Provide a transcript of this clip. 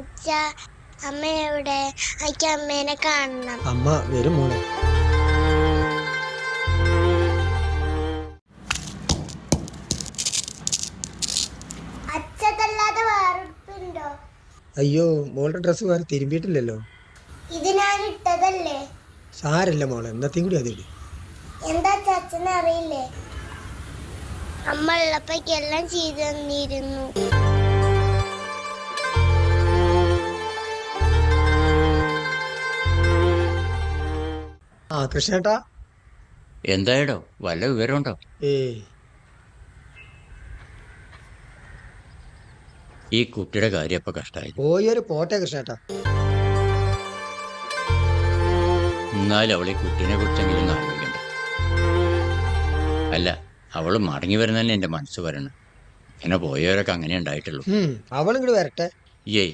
അച്ഛാ, അമ്മ എവിടെ? എനിക്ക് അമ്മേനെ കാണണം. അമ്മ വരും മോളെ. അച്ഛതല്ലാതെ വേറെടുപ്പുണ്ടോ? അയ്യോ, മോളുടെ ഡ്രസ്സ് വേറെ തിരുമ്പിയിട്ടില്ലല്ലോ. ഇത് ഞാൻ ഇട്ടതല്ലേ? സാരല്ല മോളെ, എന്നത്തെയും കൂടി അതിട്. എന്താ അച്ഛനെ അറിയില്ലേ? അമ്മ ഉള്ളപ്പോഴേക്ക് എല്ലാം ചെയ്തു തന്നിരുന്നു. ആ കൃഷ്ണേട്ടാ. എന്തായടോ, വല്ല വിവരമുണ്ടോ? ഏയ്, ഈ കുട്ടിയുടെ കാര്യം ഇപ്പൊ കഷ്ടായി. പോയൊരു പോട്ടെ കൃഷ്ണേട്ടാ. എന്നാലും അവളെ കുട്ടീനെ കുറിച്ചെങ്കിലും ഒന്ന് ആലോചിക്കണ്ടേ? അല്ല, അവള് മടങ്ങി വരുന്നതന്നെ എൻ്റെ മനസ്സ് വരണം. ഇങ്ങനെ പോയവരൊക്കെ അങ്ങനെ ഉണ്ടായിട്ടുള്ളൂ. അവളിങ്ങോട്ട് വരട്ടെ. ഏയ്,